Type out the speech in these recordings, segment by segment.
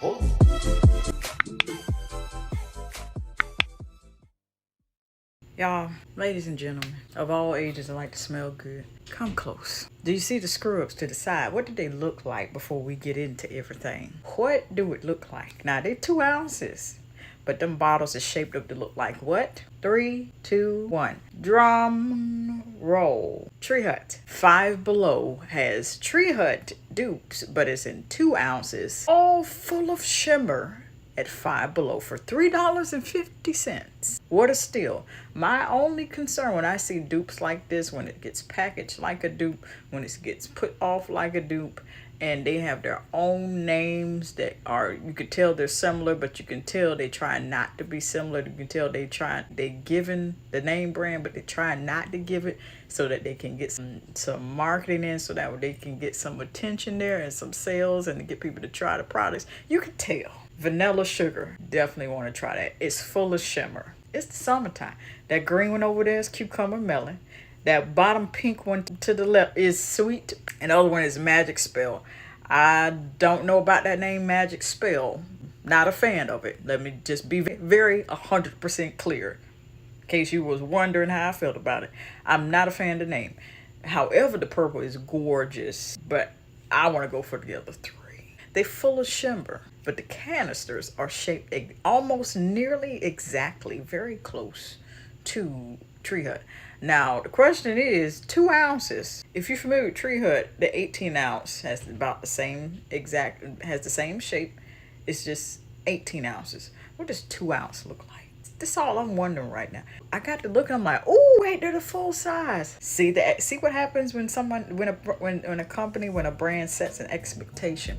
Oh. Y'all, ladies and gentlemen, of all ages that like to smell good, come close. Do you see the scrubs to the side? What do they look like before we get into everything? What do it look like? Now, they're 2 ounces, but them bottles are shaped up to look like what? 3, 2, 1. Drum roll. Tree Hut. Five Below has Tree Hut dupes, but it's in 2 ounces, all full of shimmer at Five Below for $3.50. What a steal. My only concern when I see dupes like this, when it gets packaged like a dupe, when it gets put off like a dupe, and they have their own names that are, you could tell they're similar, but you can tell they try not to be similar. You can tell they given the name brand, but they try not to give it so that they can get some marketing in, so that they can get some attention there and some sales and to get people to try the products. You can tell. Vanilla Sugar, definitely want to try that. It's full of shimmer. It's the summertime. That green one over there is Cucumber Melon. That bottom pink one to the left is Sweet, and the other one is Magic Spell. I don't know about that name, Magic Spell. Not a fan of it. Let me just be very 100% clear, in case you was wondering how I felt about it. I'm not a fan of the name. However, the purple is gorgeous, but I want to go for the other 3. They're full of shimmer, but the canisters are shaped almost nearly exactly, very close to Tree Hut. Now, the question is 2 ounces. If you're familiar with Tree Hut, the 18 ounce has about the same has the same shape. It's just 18 ounces. What does 2 ounce look like? That's all I'm wondering right now. I got to look and I'm like, oh wait, they're the full size. See that? See what happens when when a brand sets an expectation.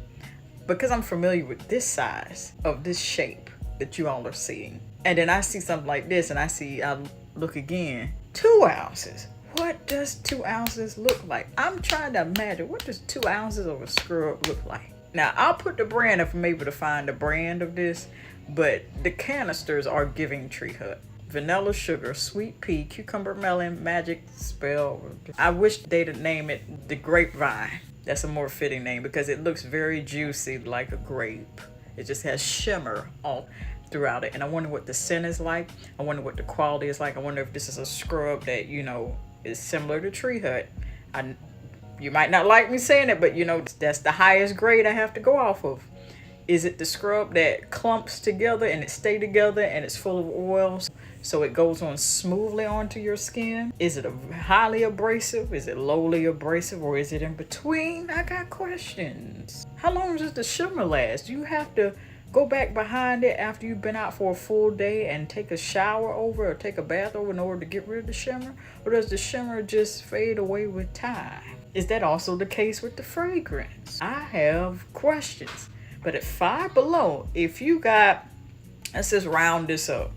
Because I'm familiar with this size of this shape that you all are seeing, and then I see something like this, and I look again, 2 ounces. What does 2 ounces look like? I'm trying to imagine, what does 2 ounces of a scrub look like? Now, I'll put the brand if I'm able to find the brand of this, but the canisters are giving Tree Hut. Vanilla Sugar, Sweet Pea, Cucumber Melon, Magic Spell. I wish they'd name it the Grapevine. That's a more fitting name because it looks very juicy like a grape. It just has shimmer all throughout it. And I wonder what the scent is like. I wonder what the quality is like. I wonder if this is a scrub that, is similar to Tree Hut. You might not like me saying it, but that's the highest grade I have to go off of. Is it the scrub that clumps together and it stay together and it's full of oils so it goes on smoothly onto your skin? Is it a highly abrasive? Is it lowly abrasive? Or is it in between? I got questions. How long does the shimmer last? Do you have to go back behind it after you've been out for a full day and take a shower over or take a bath over in order to get rid of the shimmer? Or does the shimmer just fade away with time? Is that also the case with the fragrance? I have questions. But at Five Below, if you got, let's just round this up,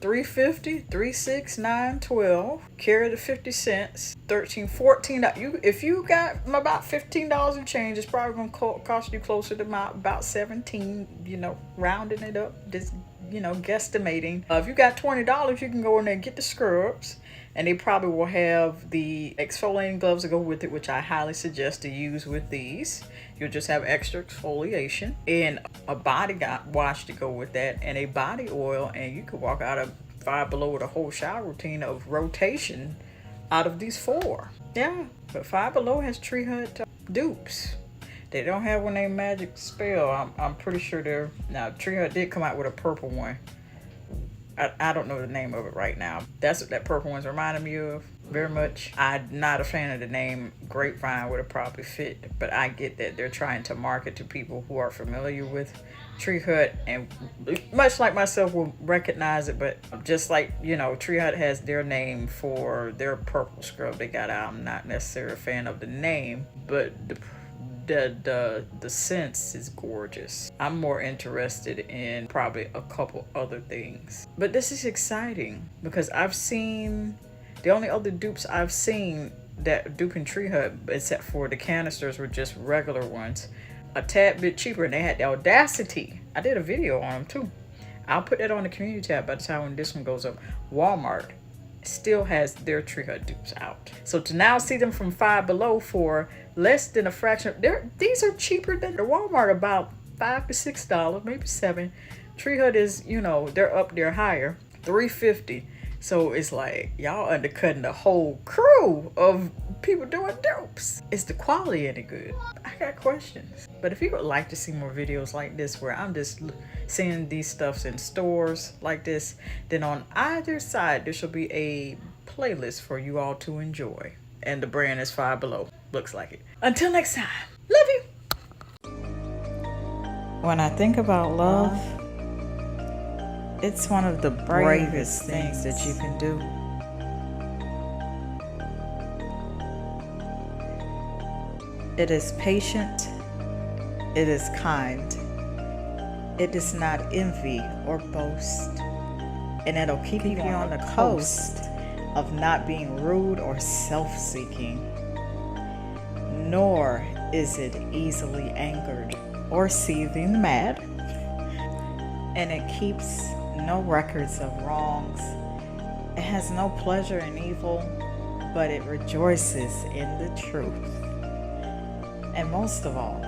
$3.50, $3, $6, $9, $12, carry the 50 cents, $13, $14. If you got about $15 in change, it's probably going to cost you closer to about $17, rounding it up, just, guesstimating. If you got $20, you can go in there and get the scrubs. And they probably will have the exfoliating gloves to go with it, which I highly suggest to use with these. You'll just have extra exfoliation and a body wash to go with that and a body oil. And you could walk out of Five Below with a whole shower routine of rotation out of these 4. Yeah, but Five Below has Tree Hut dupes. They don't have one named Magic Spell. I'm pretty sure now Tree Hut did come out with a purple one. I don't know the name of it right now. That's what that purple one's reminding me of very much. I'm not a fan of the name. Grapevine would have probably fit, but I get that they're trying to market to people who are familiar with Tree Hut and much like myself will recognize it, but just like, Tree Hut has their name for their purple scrub they got out. I'm not necessarily a fan of the name, but the scent is gorgeous. I'm more interested in probably a couple other things. But this is exciting because I've seen, the only other dupes I've seen that duping Tree Hut, except for the canisters, were just regular ones. A tad bit cheaper, and they had the audacity. I did a video on them too. I'll put that on the community tab by the time when this one goes up. Walmart still has their Tree Hut dupes out. So to now see them from Five Below for less than a fraction, these are cheaper than the Walmart, about $5 to $6, maybe $7. Tree Hut is, you know, they're up there higher, $3.50. So it's like y'all undercutting the whole crew of people doing dupes. Is the quality any good? I got questions. But if you would like to see more videos like this where I'm just seeing these stuffs in stores like this, then on either side there should be a playlist for you all to enjoy. And the brand is Five Below. Looks like it. Until next time. Love you. When I think about love, it's one of the bravest things that you can do. It is patient. It is kind. It does not envy or boast. And it'll keep you on the coast of not being rude or self-seeking. Nor is it easily angered or seething mad. And it keeps no records of wrongs. It has no pleasure in evil, but it rejoices in the truth. And most of all,